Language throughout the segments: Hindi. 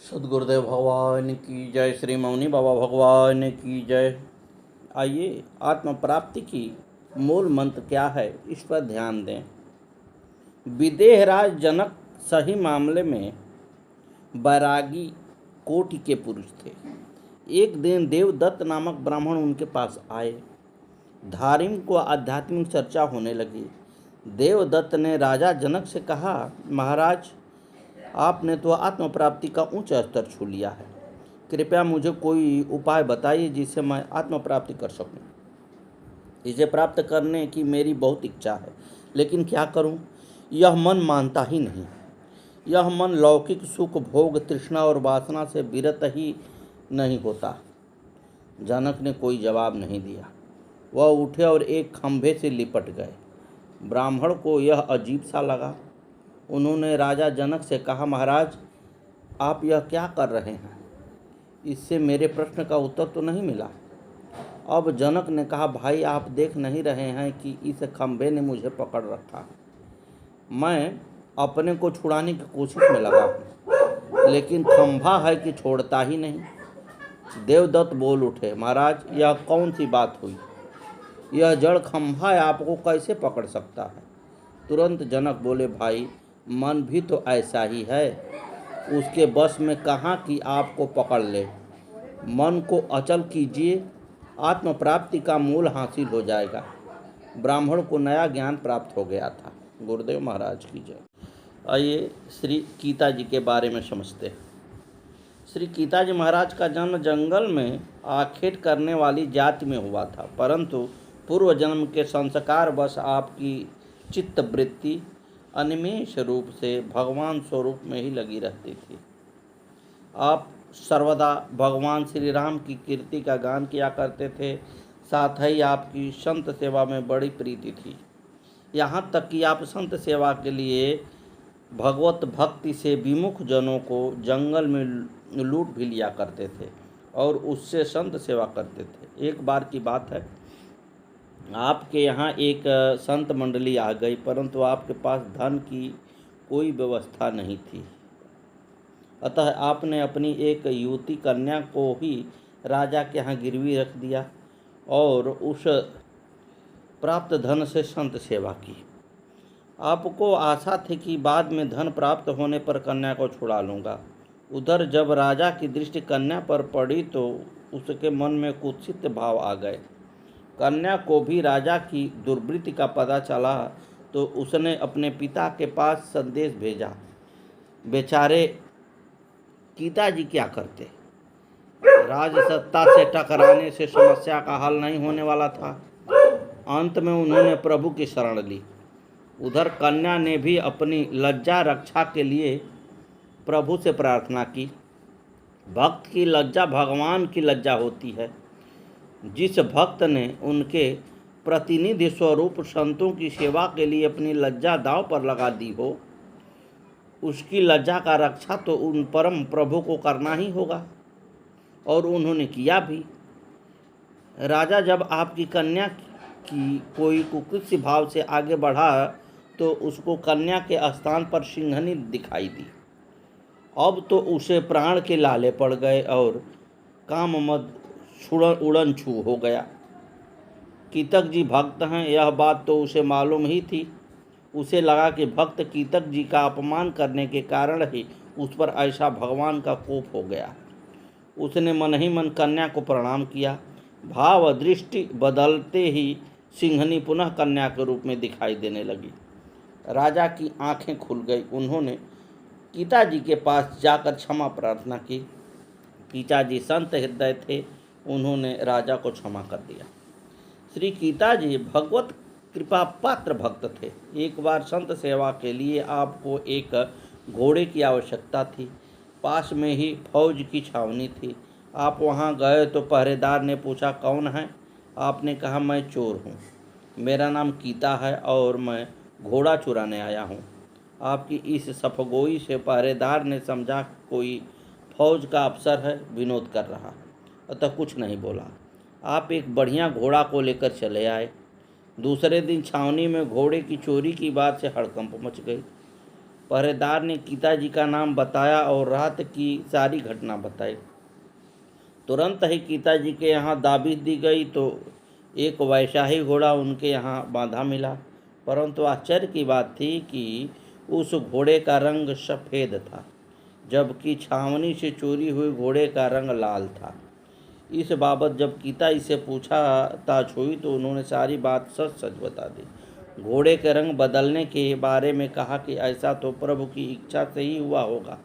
सदगुरुदेव भगवान की जय। श्री मौनी बाबा भगवान की जय। आइए आत्म प्राप्ति की मूल मंत्र क्या है इस पर ध्यान दें। विदेहराज जनक सही मामले में बैरागी कोटि के पुरुष थे। एक दिन देवदत्त नामक ब्राह्मण उनके पास आए। धार्मिक व आध्यात्मिक चर्चा होने लगी। देवदत्त ने राजा जनक से कहा, महाराज, आपने तो आत्म प्राप्ति का उच्च स्तर छू लिया है। कृपया मुझे कोई उपाय बताइए जिससे मैं आत्म प्राप्ति कर सकूं। इसे प्राप्त करने की मेरी बहुत इच्छा है, लेकिन क्या करूं? यह मन मानता ही नहीं। यह मन लौकिक सुख, भोग, तृष्णा और वासना से विरत ही नहीं होता। जनक ने कोई जवाब नहीं दिया। वह उठे और एक खंभे से लिपट गए। ब्राह्मण को यह अजीब सा लगा। उन्होंने राजा जनक से कहा, महाराज, आप यह क्या कर रहे हैं? इससे मेरे प्रश्न का उत्तर तो नहीं मिला। अब जनक ने कहा, भाई, आप देख नहीं रहे हैं कि इस खंभे ने मुझे पकड़ रखा है। मैं अपने को छुड़ाने की कोशिश में लगा हूँ, लेकिन खंभा है कि छोड़ता ही नहीं। देवदत्त बोल उठे, महाराज, यह कौन सी बात हुई? यह जड़ खंभा आपको कैसे पकड़ सकता है? तुरंत जनक बोले, भाई, मन भी तो ऐसा ही है। उसके बस में कहाँ कि आपको पकड़ ले। मन को अचल कीजिए, आत्म प्राप्ति का मूल हासिल हो जाएगा। ब्राह्मण को नया ज्ञान प्राप्त हो गया था। गुरुदेव महाराज की जय। आइए श्री गीता जी के बारे में समझते हैं। श्री गीता जी महाराज का जन्म जंगल में आखेट करने वाली जाति में हुआ था, परंतु पूर्व जन्म के संस्कार बस आपकी चित्तवृत्ति अनिमेष रूप से भगवान स्वरूप में ही लगी रहती थी। आप सर्वदा भगवान श्री राम की कीर्ति का गान किया करते थे। साथ ही आपकी संत सेवा में बड़ी प्रीति थी। यहाँ तक कि आप संत सेवा के लिए भगवत भक्ति से विमुख जनों को जंगल में लूट भी लिया करते थे और उससे संत सेवा करते थे। एक बार की बात है, आपके यहाँ एक संत मंडली आ गई, परंतु आपके पास धन की कोई व्यवस्था नहीं थी। अतः आपने अपनी एक युवती कन्या को ही राजा के यहाँ गिरवी रख दिया और उस प्राप्त धन से संत सेवा की। आपको आशा थी कि बाद में धन प्राप्त होने पर कन्या को छुड़ा लूँगा। उधर जब राजा की दृष्टि कन्या पर पड़ी तो उसके मन में कुत्सित भाव आ गए। कन्या को भी राजा की दुर्वृत्ति का पता चला तो उसने अपने पिता के पास संदेश भेजा। बेचारे गीता जी क्या करते? राजसत्ता से टकराने से समस्या का हल नहीं होने वाला था। अंत में उन्होंने प्रभु की शरण ली। उधर कन्या ने भी अपनी लज्जा रक्षा के लिए प्रभु से प्रार्थना की। भक्त की लज्जा भगवान की लज्जा होती है। जिस भक्त ने उनके प्रतिनिधि स्वरूप संतों की सेवा के लिए अपनी लज्जा दांव पर लगा दी हो, उसकी लज्जा का रक्षा तो उन परम प्रभु को करना ही होगा, और उन्होंने किया भी। राजा जब आपकी कन्या की कोई कुकृत्य भाव से आगे बढ़ा तो उसको कन्या के स्थान पर सिंहनी दिखाई दी। अब तो उसे प्राण के लाले पड़ गए और काम मद उड़न छू हो गया। कीतक जी भक्त हैं, यह बात तो उसे मालूम ही थी। उसे लगा कि भक्त कीतक जी का अपमान करने के कारण ही उस पर ऐसा भगवान का कोप हो गया। उसने मन ही मन कन्या को प्रणाम किया। भाव दृष्टि बदलते ही सिंहनी पुनः कन्या के रूप में दिखाई देने लगी। राजा की आंखें खुल गई। उन्होंने गीता जी के पास जाकर क्षमा प्रार्थना की। गीता जी संत हृदय थे, उन्होंने राजा को क्षमा कर दिया। श्री गीता जी भगवत कृपा पात्र भक्त थे। एक बार संत सेवा के लिए आपको एक घोड़े की आवश्यकता थी। पास में ही फौज की छावनी थी। आप वहां गए तो पहरेदार ने पूछा, कौन है? आपने कहा, मैं चोर हूँ, मेरा नाम गीता है और मैं घोड़ा चुराने आया हूँ। आपकी इस सफगोई से पहरेदार ने समझा कोई फौज का अफसर है, विनोद कर रहा है, अतः कुछ नहीं बोला। आप एक बढ़िया घोड़ा को लेकर चले आए। दूसरे दिन छावनी में घोड़े की चोरी की बात से हड़कंप मच गई। पहरेदार ने गीता जी का नाम बताया और रात की सारी घटना बताई। तुरंत ही गीता जी के यहाँ दाबी दी गई तो एक वैसा ही घोड़ा उनके यहाँ बांधा मिला, परंतु आश्चर्य की बात थी कि उस घोड़े का रंग सफ़ेद था, जबकि छावनी से चोरी हुए घोड़े का रंग लाल था। इस बाबत जब गीता जी से पूछताछ हुई तो उन्होंने सारी बात सच सच बता दी। घोड़े के रंग बदलने के बारे में कहा कि ऐसा तो प्रभु की इच्छा से ही हुआ होगा,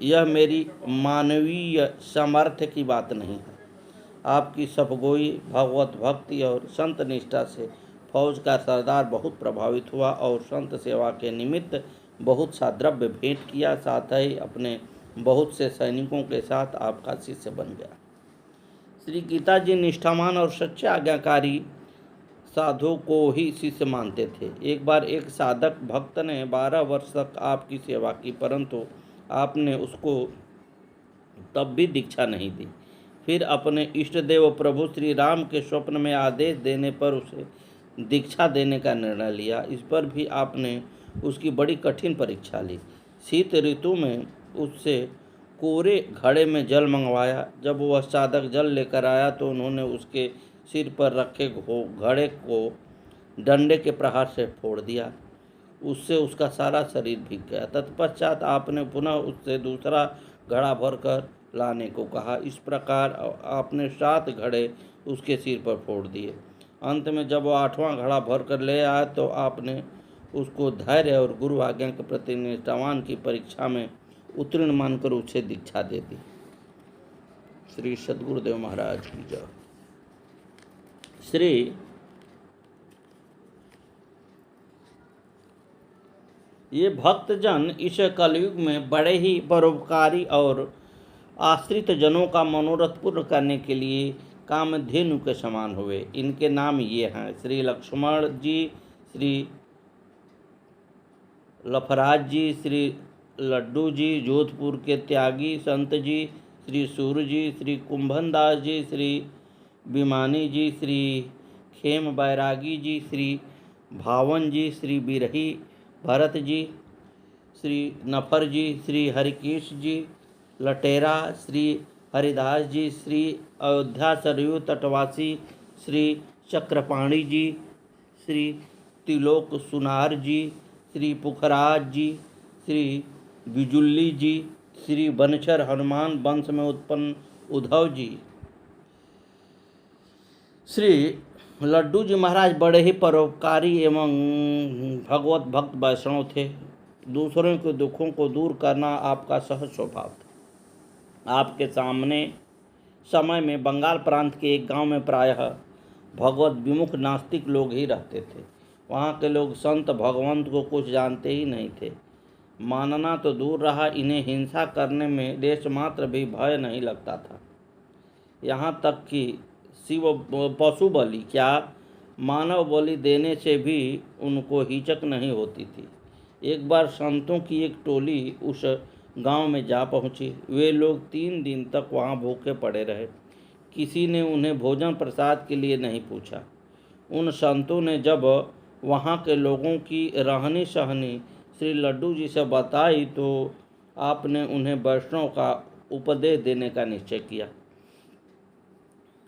यह मेरी मानवीय सामर्थ्य की बात नहीं है। आपकी सफगोई, भगवत भक्ति और संत निष्ठा से फौज का सरदार बहुत प्रभावित हुआ और संत सेवा के निमित्त बहुत सा द्रव्य भेंट किया, साथ ही अपने बहुत से सैनिकों के साथ आपका शिष्य बन गया। श्री गीता जी निष्ठावान और सच्चे आज्ञाकारी साधु को ही शिष्य मानते थे। एक बार एक साधक भक्त ने 12 वर्ष तक आपकी सेवा की, परंतु आपने उसको तब भी दीक्षा नहीं दी। फिर अपने इष्ट देव प्रभु श्री राम के स्वप्न में आदेश देने पर उसे दीक्षा देने का निर्णय लिया। इस पर भी आपने उसकी बड़ी कठिन परीक्षा ली। शीत ऋतु में उससे कोरे घड़े में जल मंगवाया। जब वह साधक जल लेकर आया तो उन्होंने उसके सिर पर रखे घड़े को डंडे के प्रहार से फोड़ दिया। उससे उसका सारा शरीर भीग गया। तत्पश्चात आपने पुनः उससे दूसरा घड़ा भरकर लाने को कहा। इस प्रकार आपने 7 घड़े उसके सिर पर फोड़ दिए। अंत में जब वह 8वां घड़ा भरकर ले आया तो आपने उसको धैर्य और गुरु आज्ञा के प्रति निष्ठावान की परीक्षा में उत्तीर्ण मानकर उसे दीक्षा दे दी। श्री सद्गुरुदेव महाराज की जय। श्री ये भक्तजन इस कलयुग में बड़े ही परोपकारी और आश्रित जनों का मनोरथ पूर्ण करने के लिए कामधेनु के समान हुए। इनके नाम ये हैं: श्री लक्ष्मण जी, श्री लफराज जी, श्री लड्डू जी जोधपुर के त्यागी संत जी, श्री सूर्य जी, श्री कुंभन दास जी, श्री विमानी जी, श्री खेम बैरागी जी, श्री भावन जी, श्री बिरही भरत जी, श्री नफर जी, श्री हरिकेश जी लटेरा, श्री हरिदास जी, श्री अयोध्या सरयू तटवासी श्री चक्रपाणी जी, श्री तिलोक सुनार जी, श्री पुखराज जी, श्री बिजुल्ली जी, श्री बनचर हनुमान वंश में उत्पन्न उद्धव जी। श्री लड्डू जी महाराज बड़े ही परोपकारी एवं भगवत भक्त वैष्णव थे। दूसरों के दुखों को दूर करना आपका सहज स्वभाव था। आपके सामने समय में बंगाल प्रांत के एक गांव में प्रायः भगवत विमुख नास्तिक लोग ही रहते थे। वहाँ के लोग संत भगवंत को कुछ जानते ही नहीं थे। मानना तो दूर रहा, इन्हें हिंसा करने में लेश मात्र भी भय नहीं लगता था। यहाँ तक कि शिव पशु बलि क्या मानव बलि देने से भी उनको हिचक नहीं होती थी। एक बार संतों की एक टोली उस गांव में जा पहुंची। वे लोग 3 दिन तक वहां भूखे पड़े रहे। किसी ने उन्हें भोजन प्रसाद के लिए नहीं पूछा। उन संतों ने जब वहां के लोगों की रहनी सहनी श्री लड्डू जी से बताई तो आपने उन्हें वैष्णव का उपदेश देने का निश्चय किया।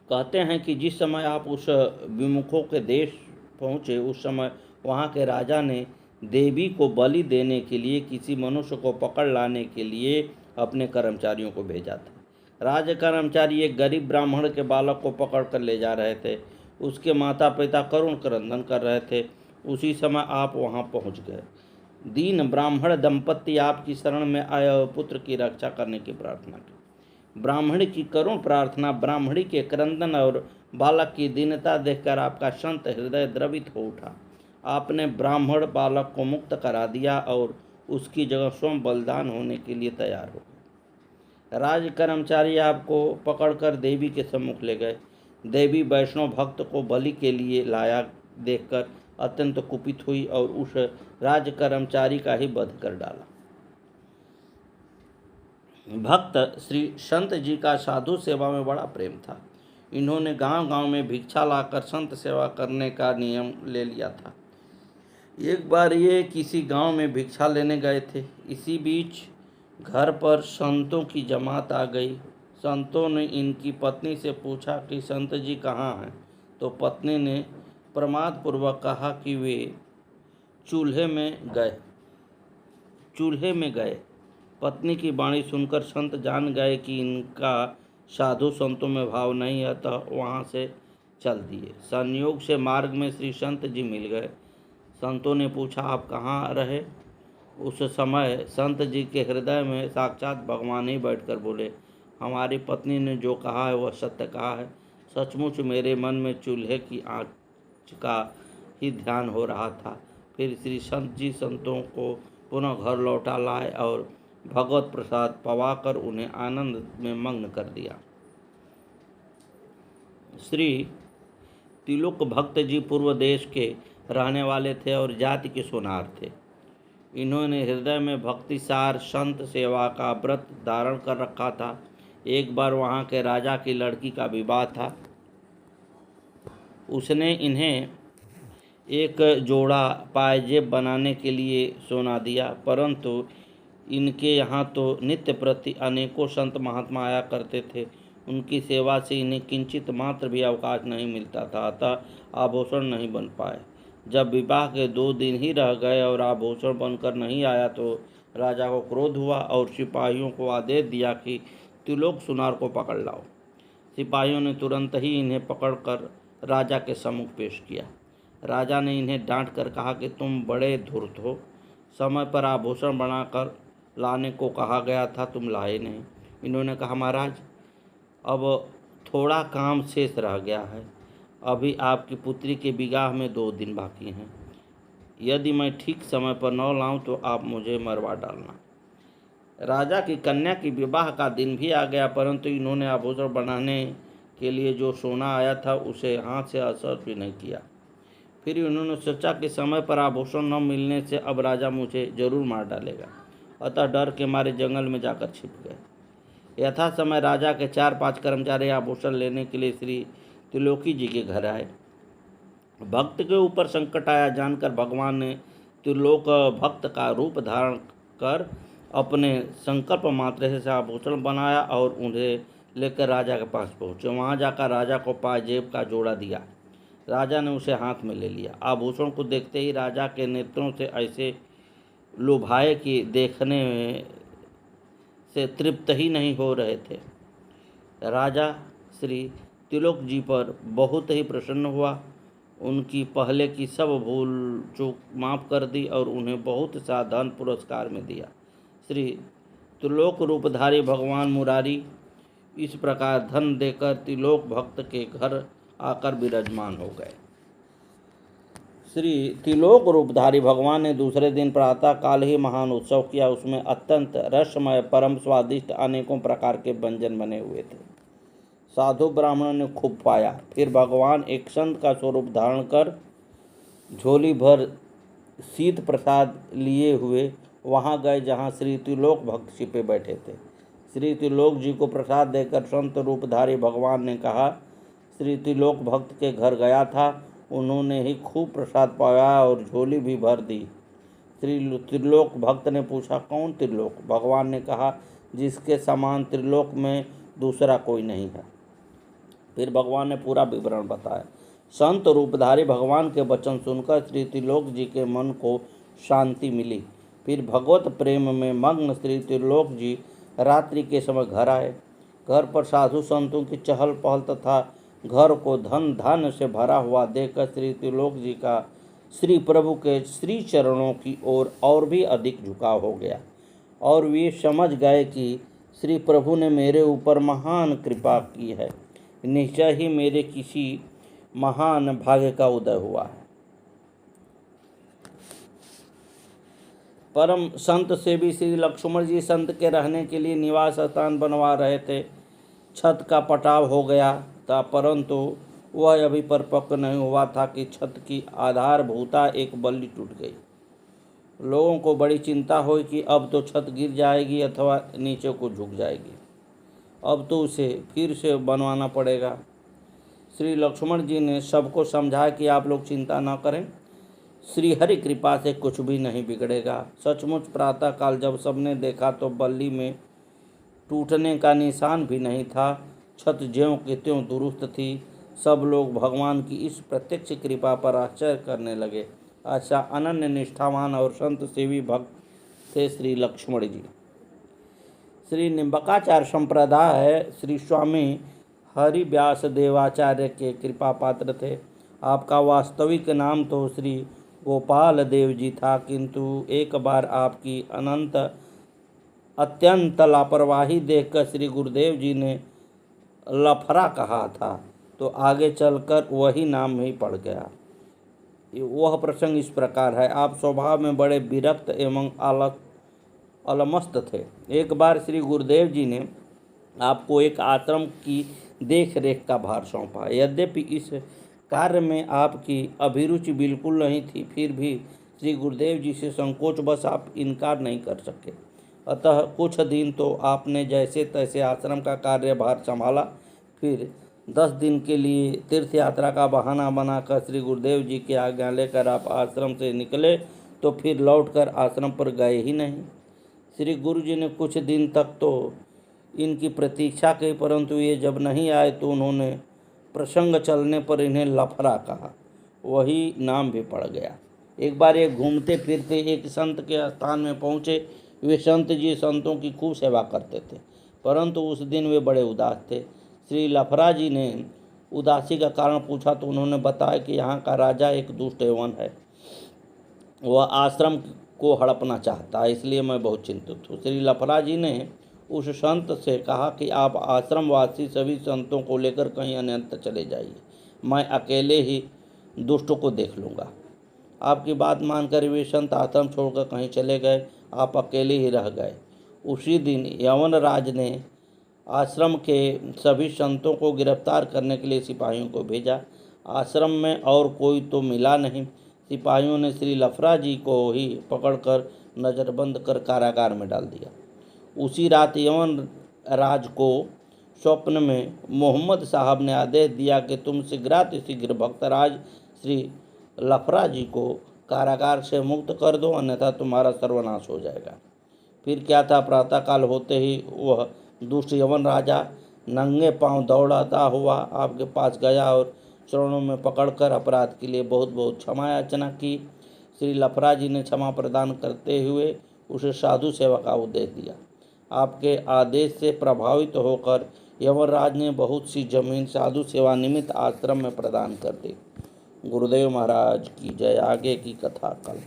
कहते हैं कि जिस समय आप उस विमुखों के देश पहुँचे उस समय वहाँ के राजा ने देवी को बलि देने के लिए किसी मनुष्य को पकड़ लाने के लिए अपने कर्मचारियों को भेजा था। राज कर्मचारी एक गरीब ब्राह्मण के बालक को पकड़ कर ले जा रहे थे। उसके माता पिता करुण क्रंदन कर रहे थे। उसी समय आप वहाँ पहुँच गए। दीन ब्राह्मण दंपत्ति आपकी शरण में आए और पुत्र की रक्षा करने की प्रार्थना की। ब्राह्मणी की करुण प्रार्थना, ब्राह्मणी के क्रंदन और बालक की दीनता देखकर आपका संत हृदय द्रवित हो उठा। आपने ब्राह्मण बालक को मुक्त करा दिया और उसकी जगह स्वयं बलिदान होने के लिए तैयार हो गए। राज कर्मचारी आपको पकड़कर देवी के सम्मुख ले गए। देवी वैष्णव भक्त को बलि के लिए लाया देखकर अत्यंत कुपित हुई और उस राज कर्मचारी का ही वध कर डाला। भक्त श्री संत जी का साधु सेवा में बड़ा प्रेम था। इन्होंने गांव-गांव में भिक्षा लाकर संत सेवा करने का नियम ले लिया था। एक बार ये किसी गांव में भिक्षा लेने गए थे। इसी बीच घर पर संतों की जमात आ गई। संतों ने इनकी पत्नी से पूछा कि संत जी कहाँ हैं। तो पत्नी ने प्रमादपूर्वक कहा कि वे चूल्हे में गए। पत्नी की वाणी सुनकर संत जान गए कि इनका साधु संतों में भाव नहीं है, तो वहाँ से चल दिए। संयोग से मार्ग में श्री संत जी मिल गए। संतों ने पूछा, आप कहाँ रहे? उस समय संत जी के हृदय में साक्षात भगवान ही बैठकर बोले, हमारी पत्नी ने जो कहा है वह सत्य कहा है। सचमुच मेरे मन में चूल्हे की आँच का ही ध्यान हो रहा था। फिर श्री संत जी संतों को पुनः घर लौटा लाए और भगवत प्रसाद पवाकर उन्हें आनंद में मग्न कर दिया। श्री तिलोक भक्त जी पूर्व देश के रहने वाले थे और जाति के सोनार थे। इन्होंने हृदय में भक्ति सार संत सेवा का व्रत धारण कर रखा था। एक बार वहाँ के राजा की लड़की का विवाह था। उसने इन्हें एक जोड़ा पायजेब बनाने के लिए सोना दिया, परंतु इनके यहाँ तो नित्य प्रति अनेकों संत महात्मा आया करते थे। उनकी सेवा से इन्हें किंचित मात्र भी अवकाश नहीं मिलता था, अतः आभूषण नहीं बन पाए। जब विवाह के 2 दिन ही रह गए और आभूषण बनकर नहीं आया तो राजा को क्रोध हुआ और सिपाहियों को आदेश दिया कि त्रिलोक सुनार को पकड़ लाओ। सिपाहियों ने तुरंत ही इन्हें पकड़कर राजा के सम्मुख पेश किया। राजा ने इन्हें डांट कर कहा कि तुम बड़े धूर्त हो, समय पर आभूषण बनाकर लाने को कहा गया था, तुम लाए नहीं। इन्होंने कहा, महाराज अब थोड़ा काम शेष रह गया है। अभी आपकी पुत्री के विवाह में 2 दिन बाकी हैं। यदि मैं ठीक समय पर न लाऊं तो आप मुझे मरवा डालना। राजा की कन्या की विवाह का दिन भी आ गया, परंतु इन्होंने आभूषण बनाने के लिए जो सोना आया था उसे हाथ से असर भी नहीं किया। फिर उन्होंने सोचा कि समय पर आभूषण न मिलने से अब राजा मुझे जरूर मार डालेगा, अतः डर के मारे जंगल में जाकर छिप गए। यथा समय राजा के 4-5 कर्मचारी आभूषण लेने के लिए श्री त्रिलोकी जी के घर आए। भक्त के ऊपर संकट आया जानकर भगवान ने त्रिलोक भक्त का रूप धारण कर अपने संकल्प मात्र से आभूषण बनाया और उन्हें लेकर राजा के पास पहुँचे। वहाँ जाकर राजा को पायजेब का जोड़ा दिया। राजा ने उसे हाथ में ले लिया। आभूषण को देखते ही राजा के नेत्रों से ऐसे लुभाए कि देखने से तृप्त ही नहीं हो रहे थे। राजा श्री तिलोक जी पर बहुत ही प्रसन्न हुआ। उनकी पहले की सब भूल चूक माफ़ कर दी और उन्हें बहुत सा धन पुरस्कार में दिया। श्री त्रिलोक रूपधारी भगवान मुरारी इस प्रकार धन देकर त्रिलोक भक्त के घर आकर विराजमान हो गए। श्री त्रिलोक रूपधारी भगवान ने दूसरे दिन प्रातः काल ही महान उत्सव किया। उसमें अत्यंत रसमय परम स्वादिष्ट अनेकों प्रकार के व्यंजन बने हुए थे। साधु ब्राह्मणों ने खूब पाया। फिर भगवान एक संत का स्वरूप धारण कर झोली भर शीत प्रसाद लिए हुए वहाँ गए जहाँ श्री त्रिलोक भक्त छिपे बैठे थे। श्री त्रिलोक जी को प्रसाद देकर संत रूपधारी भगवान ने कहा, श्री त्रिलोक भक्त के घर गया था, उन्होंने ही खूब प्रसाद पाया और झोली भी भर दी। श्री त्रिलोक भक्त ने पूछा, कौन त्रिलोक? भगवान ने कहा, जिसके समान त्रिलोक में दूसरा कोई नहीं है। फिर भगवान ने पूरा विवरण बताया। संत रूपधारी भगवान के वचन सुनकर श्री त्रिलोक जी के मन को शांति मिली। फिर भगवत प्रेम में मग्न श्री त्रिलोक जी रात्रि के समय घर आए। घर पर साधु संतों की चहल पहल तथा घर को धन धान्य से भरा हुआ देखकर श्री त्रिलोक जी का श्री प्रभु के श्री चरणों की ओर और भी अधिक झुकाव हो गया और वे समझ गए कि श्री प्रभु ने मेरे ऊपर महान कृपा की है। निश्चय ही मेरे किसी महान भाग्य का उदय हुआ है। परम संत से भी श्री लक्ष्मण जी संत के रहने के लिए निवास स्थान बनवा रहे थे। छत का पटाव हो गया था, परंतु वह अभी परिपक्व नहीं हुआ था कि छत की आधारभूता एक बल्ली टूट गई। लोगों को बड़ी चिंता हुई कि अब तो छत गिर जाएगी अथवा नीचे को झुक जाएगी, अब तो उसे फिर से बनवाना पड़ेगा। श्री लक्ष्मण जी ने सबको समझाया कि आप लोग चिंता न करें, श्री हरि कृपा से कुछ भी नहीं बिगड़ेगा। सचमुच प्रातःकाल जब सबने देखा तो बल्ली में टूटने का निशान भी नहीं था। छत ज्यों की त्यों दुरुस्त थी। सब लोग भगवान की इस प्रत्यक्ष कृपा पर आश्चर्य करने लगे। अच्छा अनन्य निष्ठावान और संत सेवी भक्त थे श्री लक्ष्मण जी। श्री निम्बकाचार्य संप्रदाय श्री स्वामी हरिव्यास देवाचार्य के कृपा पात्र थे। आपका वास्तविक नाम तो श्री गोपाल देव जी था, किंतु एक बार आपकी अत्यंत लापरवाही देखकर श्री गुरुदेव जी ने लफरा कहा था, तो आगे चलकर वही नाम ही पड़ गया। वह प्रसंग इस प्रकार है। आप स्वभाव में बड़े विरक्त एवं अलमस्त थे। एक बार श्री गुरुदेव जी ने आपको एक आश्रम की देख रेख का भार सौंपा। यद्यपि इस कार्य में आपकी अभिरुचि बिल्कुल नहीं थी, फिर भी श्री गुरुदेव जी से संकोचवश आप इनकार नहीं कर सके। अतः कुछ दिन तो आपने जैसे तैसे आश्रम का कार्यभार संभाला। फिर 10 दिन के लिए तीर्थ यात्रा का बहाना बनाकर श्री गुरुदेव जी की आज्ञा लेकर आप आश्रम से निकले, तो फिर लौटकर आश्रम पर गए ही नहीं। श्री गुरु जी ने कुछ दिन तक तो इनकी प्रतीक्षा की, परंतु ये जब नहीं आए तो उन्होंने प्रसंग चलने पर इन्हें लफड़ा कहा। वही नाम भी पड़ गया। एक बार ये घूमते फिरते एक संत के स्थान में पहुँचे। वे संत जी संतों की खूब सेवा करते थे, परंतु उस दिन वे बड़े उदास थे। श्री लफड़ा जी ने उदासी का कारण पूछा तो उन्होंने बताया कि यहाँ का राजा एक दुष्ट यवन है, वह आश्रम को हड़पना चाहता है, इसलिए मैं बहुत चिंतित हूँ। श्री लफड़ा जी ने उस संत से कहा कि आप आश्रमवासी सभी संतों को लेकर कहीं अन्यत्र चले जाइए, मैं अकेले ही दुष्ट को देख लूँगा। आपकी बात मानकर वे संत आश्रम छोड़कर कहीं चले गए। आप अकेले ही रह गए। उसी दिन यवन राज ने आश्रम के सभी संतों को गिरफ्तार करने के लिए सिपाहियों को भेजा। आश्रम में और कोई तो मिला नहीं। सिपाहियों ने श्री लफड़ा जी को ही पकड़कर नज़रबंद कर कारागार में डाल दिया। उसी रात यवन राज को स्वप्न में मोहम्मद साहब ने आदेश दिया कि तुम शीघ्र भक्तराज श्री लफड़ा जी को कारागार से मुक्त कर दो, अन्यथा तुम्हारा सर्वनाश हो जाएगा। फिर क्या था, प्रातःकाल होते ही वह दुष्ट यवन राजा नंगे पांव दौड़ाता हुआ आपके पास गया और चरणों में पकड़कर अपराध के लिए बहुत बहुत क्षमा याचना की। श्री लफड़ा जी ने क्षमा प्रदान करते हुए उसे साधु सेवा का उपदेश दिया। आपके आदेश से प्रभावित होकर यमराज ने बहुत सी जमीन साधु सेवा निमित्त आश्रम में प्रदान कर दी। गुरुदेव महाराज की जय। आगे की कथा कल।